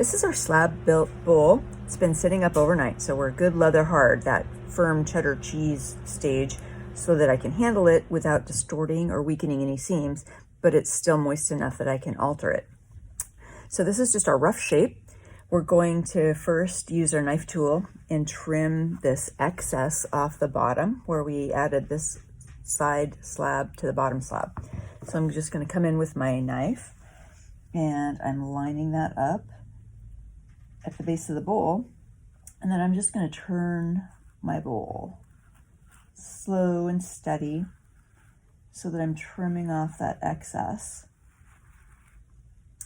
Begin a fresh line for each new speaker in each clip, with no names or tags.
This is our slab built bowl. It's been sitting up overnight, so we're good leather hard, that firm cheddar cheese stage, so that I can handle it without distorting or weakening any seams, but it's still moist enough that I can alter it. So this is just our rough shape. We're going to first use our knife tool and trim this excess off the bottom where we added this side slab to the bottom slab. So I'm just going to come in with my knife and I'm lining that up at the base of the bowl, and then I'm just going to turn my bowl slow and steady so that I'm trimming off that excess.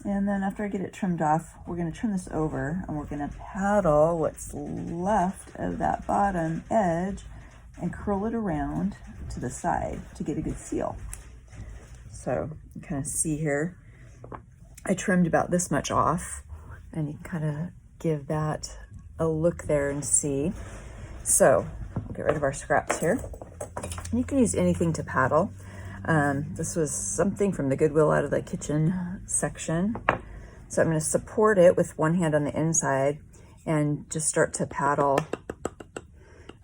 And then after I get it trimmed off, we're going to turn this over and we're going to paddle what's left of that bottom edge and curl it around to the side to get a good seal. So you kind of see here, I trimmed about this much off, and you can kind of give that a look there and see. So we'll get rid of our scraps here. You can use anything to paddle. This was something from the Goodwill out of the kitchen section. So I'm going to support it with one hand on the inside and just start to paddle.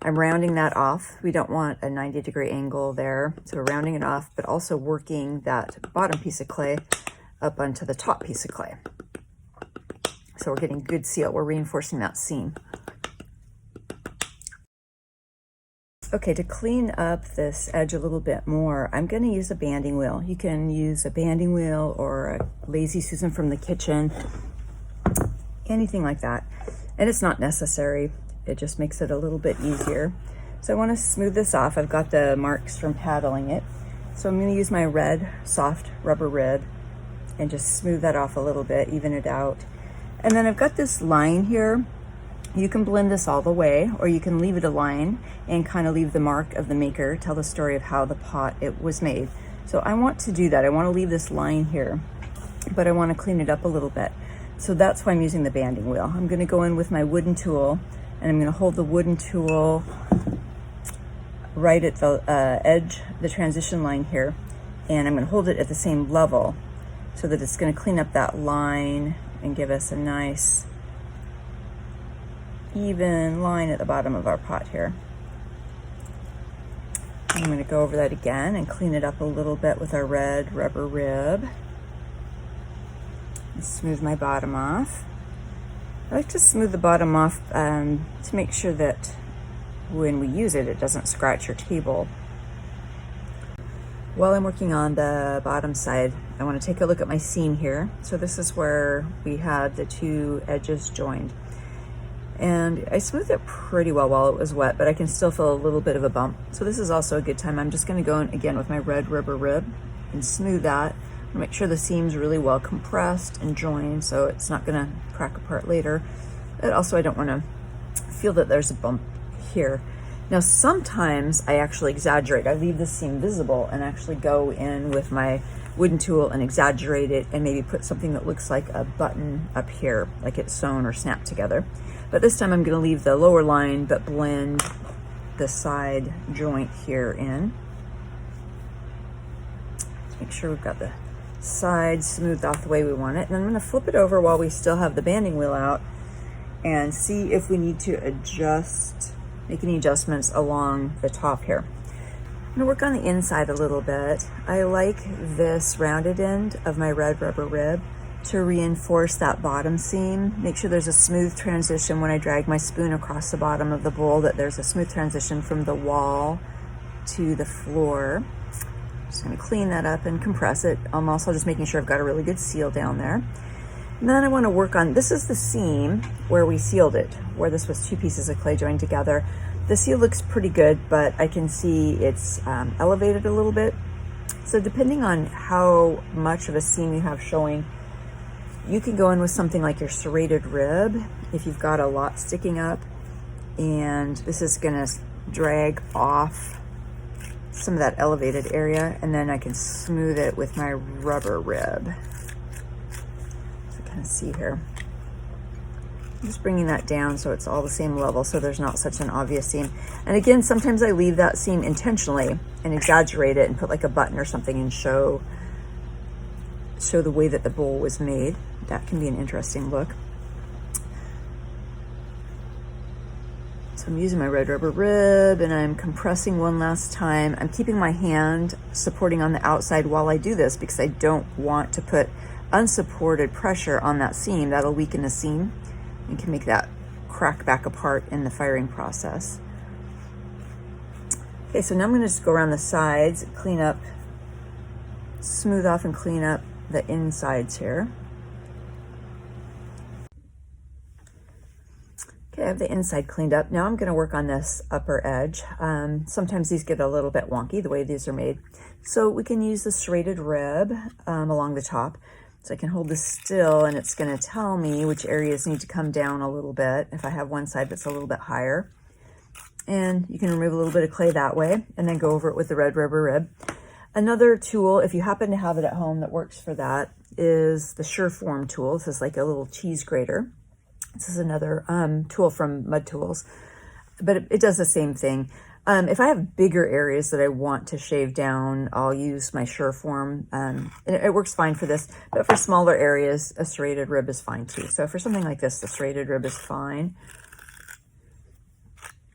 I'm rounding that off. We don't want a 90-degree angle there. So we're rounding it off, but also working that bottom piece of clay up onto the top piece of clay. So we're getting good seal. We're reinforcing that seam. Okay, to clean up this edge a little bit more, I'm going to use a banding wheel. You can use a banding wheel or a Lazy Susan from the kitchen, anything like that. And it's not necessary. It just makes it a little bit easier. So I want to smooth this off. I've got the marks from paddling it. So I'm going to use my red soft rubber rib and just smooth that off a little bit, even it out. And then I've got this line here. You can blend this all the way, or you can leave it a line and kind of leave the mark of the maker, tell the story of how the pot it was made. So I want to do that. I want to leave this line here, but I want to clean it up a little bit. So that's why I'm using the banding wheel. I'm going to go in with my wooden tool, and I'm going to hold the wooden tool right at the edge, the transition line here, and I'm going to hold it at the same level so that it's going to clean up that line and give us a nice even line at the bottom of our pot here. I'm going to go over that again and clean it up a little bit with our red rubber rib. And smooth my bottom off. I like to smooth the bottom off to make sure that when we use it, it doesn't scratch your table. While I'm working on the bottom side, I want to take a look at my seam here. So this is where we had the two edges joined. And I smoothed it pretty well while it was wet, but I can still feel a little bit of a bump. So this is also a good time. I'm just going to go in again with my red rubber rib and smooth that. Make sure the seam's really well compressed and joined so it's not going to crack apart later. But also I don't want to feel that there's a bump here. Now sometimes I actually exaggerate. I leave the seam visible and actually go in with my wooden tool and exaggerate it and maybe put something that looks like a button up here, like it's sewn or snapped together. But this time I'm going to leave the lower line but blend the side joint here in. Let's make sure we've got the side smoothed off the way we want it. And I'm going to flip it over while we still have the banding wheel out and see if we need to adjust, make any adjustments along the top here. I'm going to work on the inside a little bit. I like this rounded end of my red rubber rib to reinforce that bottom seam. Make sure there's a smooth transition when I drag my spoon across the bottom of the bowl, that there's a smooth transition from the wall to the floor. Just going to clean that up and compress it. I'm also just making sure I've got a really good seal down there. And then I want to work on, this is the seam where we sealed it, where this was two pieces of clay joined together. The seal looks pretty good, but I can see it's elevated a little bit. So depending on how much of a seam you have showing, you can go in with something like your serrated rib if you've got a lot sticking up, and this is going to drag off some of that elevated area, and then I can smooth it with my rubber rib. So kind of see here. I'm just bringing that down so it's all the same level so there's not such an obvious seam. And again, sometimes I leave that seam intentionally and exaggerate it and put like a button or something and show the way that the bowl was made. That can be an interesting look. So I'm using my red rubber rib and I'm compressing one last time. I'm keeping my hand supporting on the outside while I do this because I don't want to put unsupported pressure on that seam. That'll weaken the seam and can make that crack back apart in the firing process. Okay, so now I'm going to just go around the sides, clean up, smooth off and clean up the insides here. Okay, I have the inside cleaned up. Now I'm going to work on this upper edge. Sometimes these get a little bit wonky the way these are made. So we can use the serrated rib along the top. So I can hold this still and it's going to tell me which areas need to come down a little bit if I have one side that's a little bit higher. And you can remove a little bit of clay that way and then go over it with the red rubber rib. Another tool, if you happen to have it at home that works for that, is the Sureform tool. This is like a little cheese grater. This is another tool from Mud Tools, but it does the same thing. If I have bigger areas that I want to shave down, I'll use my Sureform, and it works fine for this, but for smaller areas, a serrated rib is fine too. So for something like this, the serrated rib is fine.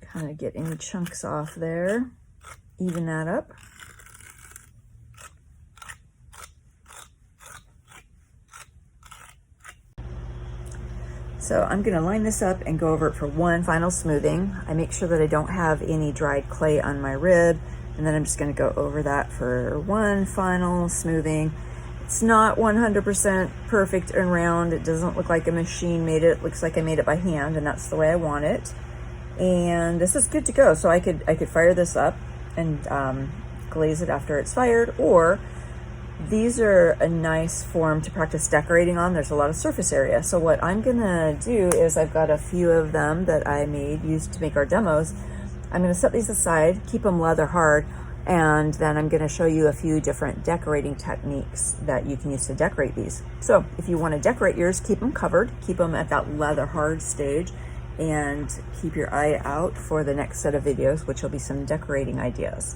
Kind of get any chunks off there, even that up. So I'm gonna line this up and go over it for one final smoothing. I make sure that I don't have any dried clay on my rib, and then I'm just gonna go over that for one final smoothing. It's not 100% perfect and round. It doesn't look like a machine made it. It looks like I made it by hand, and that's the way I want it. And this is good to go. So I could fire this up and glaze it after it's fired, or these are a nice form to practice decorating on. There's a lot of surface area. So what I'm gonna do is I've got a few of them that I used to make our demos. I'm gonna set these aside, keep them leather hard, and then I'm gonna show you a few different decorating techniques that you can use to decorate these. So if you wanna decorate yours, keep them covered, keep them at that leather hard stage, and keep your eye out for the next set of videos, which will be some decorating ideas.